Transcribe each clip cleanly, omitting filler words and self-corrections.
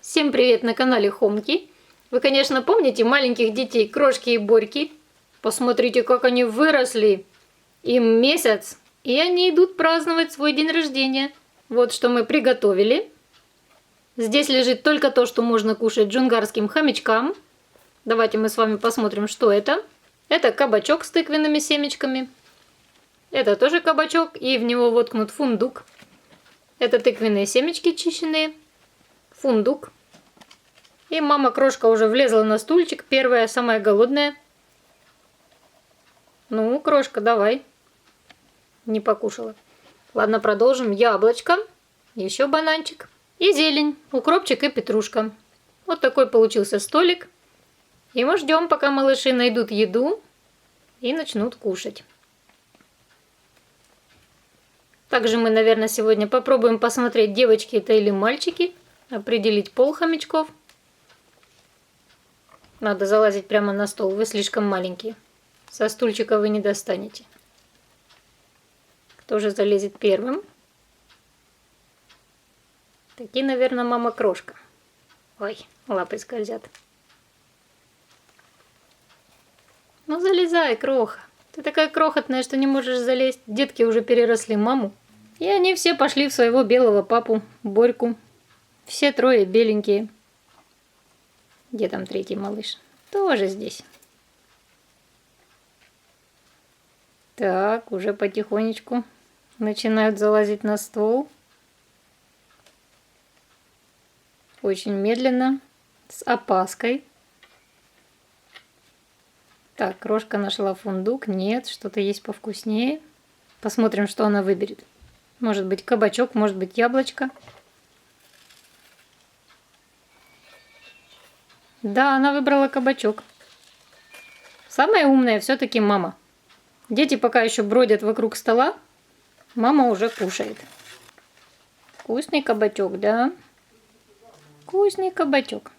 Всем привет на канале Хомки. Вы, конечно, помните маленьких детей Крошки и Борьки? Посмотрите, как они выросли. Им месяц, и они идут праздновать свой день рождения. Вот что мы приготовили. Здесь лежит только то, что можно кушать джунгарским хомячкам. Давайте мы с вами посмотрим, что это. Это кабачок с тыквенными семечками. Это тоже кабачок, и в него воткнут фундук. Это тыквенные семечки чищенные. Фундук. И мама Крошка уже влезла на стульчик. Первая, самая голодная. Ну, Крошка, давай. Не покушала. Ладно, продолжим. Яблочко. Еще бананчик. И зелень. Укропчик и петрушка. Вот такой получился столик. И мы ждем, пока малыши найдут еду и начнут кушать. Также мы, наверное, сегодня попробуем посмотреть, девочки это или мальчики. Определить пол хомячков. Надо залазить прямо на стол. Вы слишком маленькие. Со стульчика вы не достанете. Кто же залезет первым? Таки, наверное, мама Крошка. Ой, лапы скользят. Ну, залезай, Кроха. Ты такая крохотная, что не можешь залезть. Детки уже переросли маму. И они все пошли в своего белого папу, Борьку. Все трое беленькие. Где там третий малыш? Тоже здесь. Так, уже потихонечку начинают залазить на стол. Очень медленно, с опаской. Так, Крошка нашла фундук. Нет, что-то есть повкуснее. Посмотрим, что она выберет. Может быть кабачок, может быть яблочко. Да, она выбрала кабачок. Самая умная все-таки мама. Дети пока еще бродят вокруг стола. Мама уже кушает. Вкусный кабачок, да? Вкусный кабачок.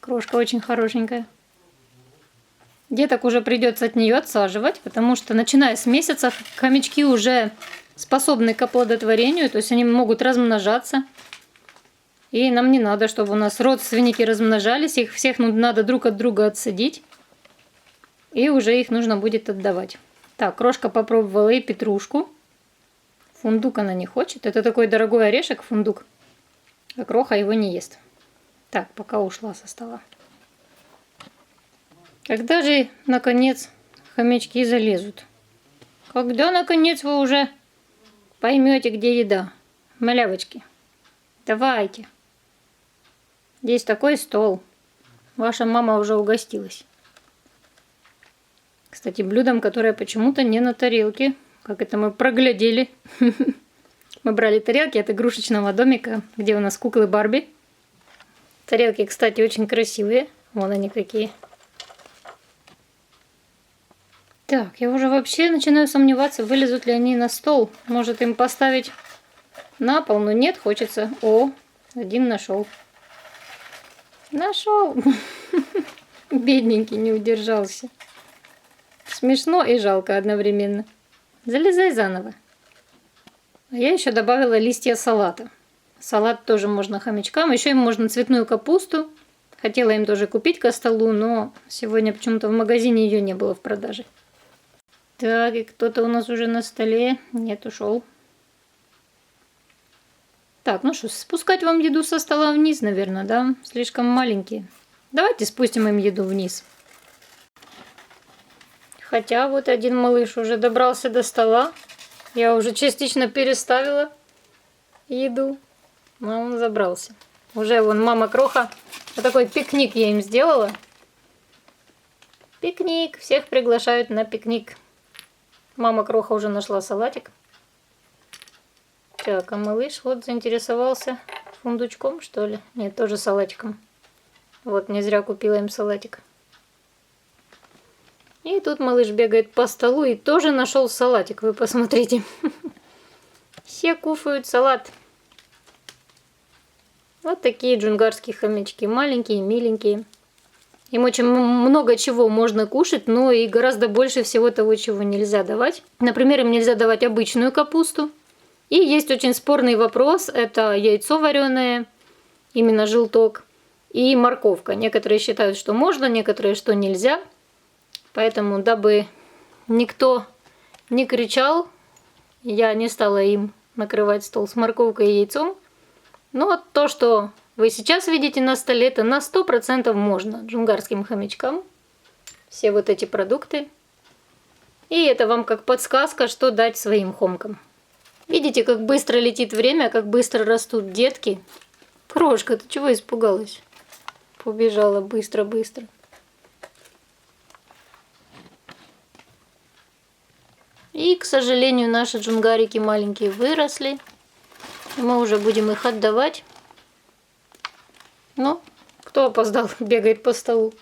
Крошка очень хорошенькая. Деток уже придется от нее отсаживать, потому что начиная с месяца хомячки уже способны к оплодотворению, то есть они могут размножаться. И нам не надо, чтобы у нас родственники размножались, их всех надо друг от друга отсадить. И уже их нужно будет отдавать. Так, Крошка попробовала и петрушку. Фундук она не хочет. Это такой дорогой орешек, фундук. А Кроха его не ест. Так, пока ушла со стола. Когда же, наконец, хомячки залезут? Когда, наконец, вы уже поймете, где еда? Малявочки, давайте. Здесь такой стол. Ваша мама уже угостилась. Кстати, блюдом, которое почему-то не на тарелке. Как это мы проглядели. Мы брали тарелки от игрушечного домика, где у нас куклы Барби. Тарелки, кстати, очень красивые. Вон они какие. Так, я уже вообще начинаю сомневаться, вылезут ли они на стол. Может им поставить на пол, но нет, хочется. О, один нашел. Нашел. Бедненький, не удержался. Смешно и жалко одновременно. Залезай заново. А я еще добавила листья салата. Салат тоже можно хомячкам. Еще им можно цветную капусту. Хотела им тоже купить ко столу, но сегодня почему-то в магазине ее не было в продаже. Так, и кто-то у нас уже на столе. Нет, ушел. Так, ну что, спускать вам еду со стола вниз, наверное, да? Слишком маленькие. Давайте спустим им еду вниз. Хотя вот один малыш уже добрался до стола. Я уже частично переставила еду. Но он забрался. Уже вон мама Кроха. Вот такой пикник я им сделала. Пикник. Всех приглашают на пикник. Мама Кроха уже нашла салатик. Так, а малыш вот заинтересовался фундучком, что ли? Нет, тоже салатиком. Вот, не зря купила им салатик. И тут малыш бегает по столу и тоже нашел салатик. Вы посмотрите. Все кушают салат. Вот такие джунгарские хомячки. Маленькие, миленькие. Им очень много чего можно кушать, но и гораздо больше всего того, чего нельзя давать. Например, им нельзя давать обычную капусту. И есть очень спорный вопрос. Это яйцо вареное именно желток, и морковка. Некоторые считают, что можно, некоторые, что нельзя. Поэтому, дабы никто не кричал, я не стала им накрывать стол с морковкой и яйцом. Но то, что вы сейчас видите на столе, это на 100% можно джунгарским хомячкам. Все вот эти продукты. И это вам как подсказка, что дать своим хомкам. Видите, как быстро летит время, как быстро растут детки. Крошка, ты чего испугалась? Побежала быстро-быстро. И, к сожалению, наши джунгарики маленькие выросли. Мы уже будем их отдавать. Но кто опоздал, бегает по столу.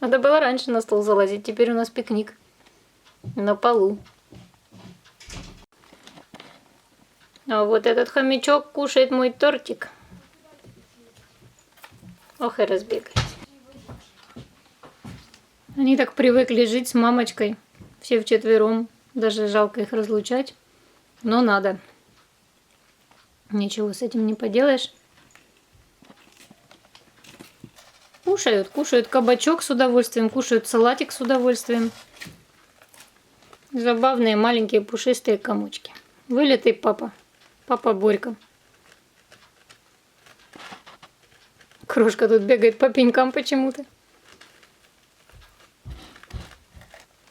Надо было раньше на стол залазить. Теперь у нас пикник на полу. А вот этот хомячок кушает мой тортик. Ох и разбегались. Они так привыкли жить с мамочкой. Все вчетвером. Даже жалко их разлучать. Но надо. Ничего с этим не поделаешь. Кушают. Кушают кабачок с удовольствием. Кушают салатик с удовольствием. Забавные маленькие пушистые комочки. Вылитый папа. Папа Борька. Крошка тут бегает по пенькам почему-то.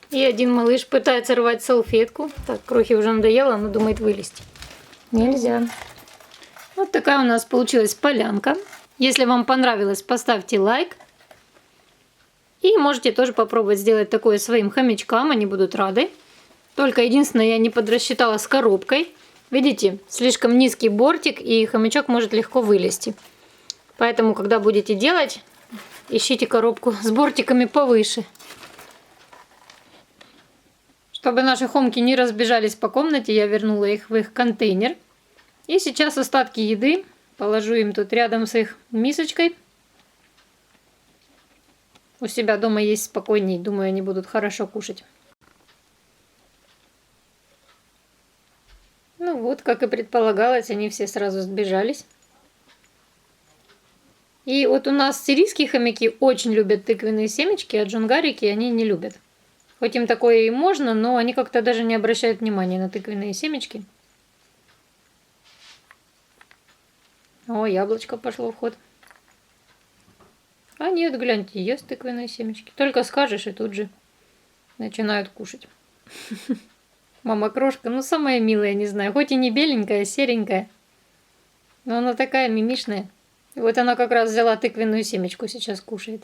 И один малыш пытается рвать салфетку. Так, Крохе уже надоело, она думает вылезти. Нельзя. Вот такая у нас получилась полянка. Если вам понравилось, поставьте лайк. И можете тоже попробовать сделать такое своим хомячкам, они будут рады. Только единственное, я не подрасчитала с коробкой. Видите, слишком низкий бортик, и хомячок может легко вылезти. Поэтому, когда будете делать, ищите коробку с бортиками повыше. Чтобы наши хомки не разбежались по комнате, я вернула их в их контейнер. И сейчас остатки еды положу им тут рядом с их мисочкой. У себя дома есть спокойней, думаю, они будут хорошо кушать. Ну вот, как и предполагалось, они все сразу сбежались. И вот у нас сирийские хомяки очень любят тыквенные семечки, а джунгарики они не любят. Хоть им такое и можно, но они как-то даже не обращают внимания на тыквенные семечки. О, яблочко пошло в ход. А нет, гляньте, ест тыквенные семечки. Только скажешь, и тут же начинают кушать. Мама Крошка, ну самая милая, не знаю. Хоть и не беленькая, а серенькая. Но она такая мимишная. И вот она как раз взяла тыквенную семечку, сейчас кушает.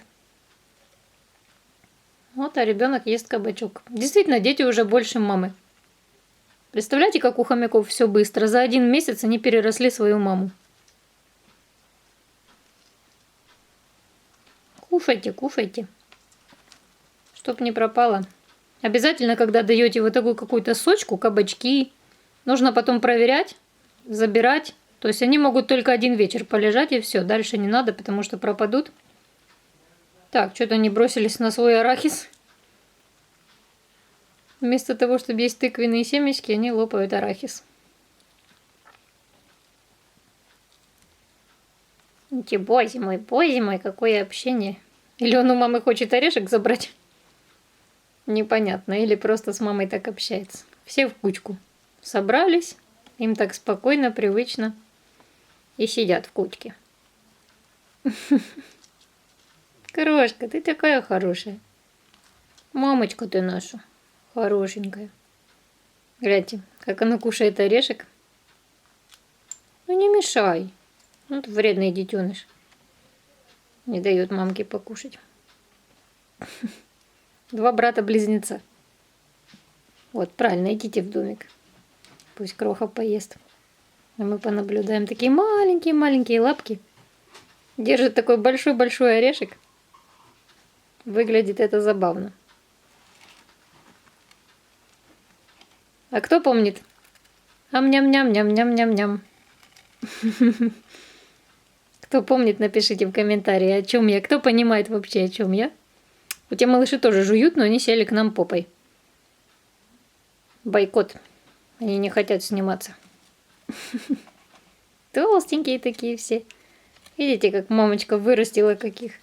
Вот, а ребенок ест кабачок. Действительно, дети уже больше мамы. Представляете, как у хомяков все быстро. За 1 месяц они переросли свою маму. Кушайте, кушайте. Чтоб не пропало. Обязательно, когда даете вот такую какую-то сочку, кабачки, нужно потом проверять, забирать. То есть они могут только 1 вечер полежать и все. Дальше не надо, потому что пропадут. Так, что-то они бросились на свой арахис. Вместо того, чтобы есть тыквенные семечки, они лопают арахис. Боже мой, какое общение. Или он у мамы хочет орешек забрать? Непонятно. Или просто с мамой так общается. Все в кучку. Собрались. Им так спокойно, привычно. И сидят в кучке. Крошка, ты такая хорошая. Мамочка ты наша. Хорошенькая. Гляньте, как она кушает орешек. Ну не мешай. Ну ты вредный детеныш. Не дает мамке покушать. 2 брата-близнеца. Вот, правильно, идите в домик. Пусть Кроха поест. А мы понаблюдаем. Такие маленькие-маленькие лапки. Держит такой большой-большой орешек. Выглядит это забавно. А кто помнит? Ам-ням-ням-ням-ням-ням-ням. Кто помнит, напишите в комментарии, о чем я. Кто понимает вообще, о чем я. У тебя малыши тоже жуют, но они сели к нам попой. Бойкот. Они не хотят сниматься. Толстенькие такие все. Видите, как мамочка вырастила каких.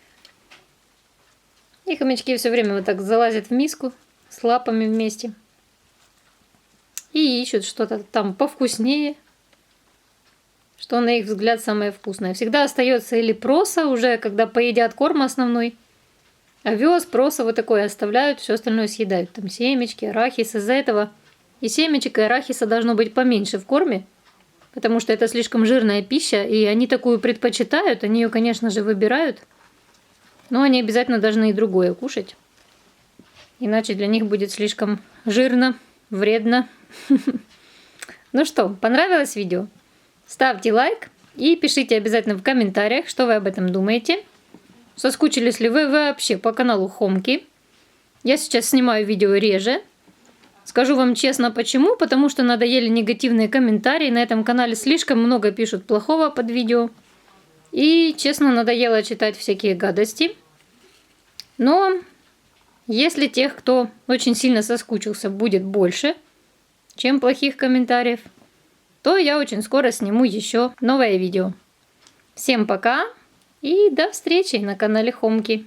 И хомячки все время вот так залазят в миску с лапами вместе. И ищут что-то там повкуснее, что на их взгляд самое вкусное. Всегда остается или проса уже, когда поедят корм основной. Овес, проса вот такое оставляют, все остальное съедают. Там семечки, арахис. Из-за этого и семечек, и арахиса должно быть поменьше в корме, потому что это слишком жирная пища, и они такую предпочитают. Они ее, конечно же, выбирают, но они обязательно должны и другое кушать. Иначе для них будет слишком жирно, вредно. Ну что, понравилось видео? Ставьте лайк и пишите обязательно в комментариях, что вы об этом думаете. Соскучились ли вы вообще по каналу Хомки? Я сейчас снимаю видео реже. Скажу вам честно, почему. Потому что надоели негативные комментарии. На этом канале слишком много пишут плохого под видео. И, честно, надоело читать всякие гадости. Но если тех, кто очень сильно соскучился, будет больше, чем плохих комментариев, то я очень скоро сниму еще новое видео. Всем пока и до встречи на канале Хомки.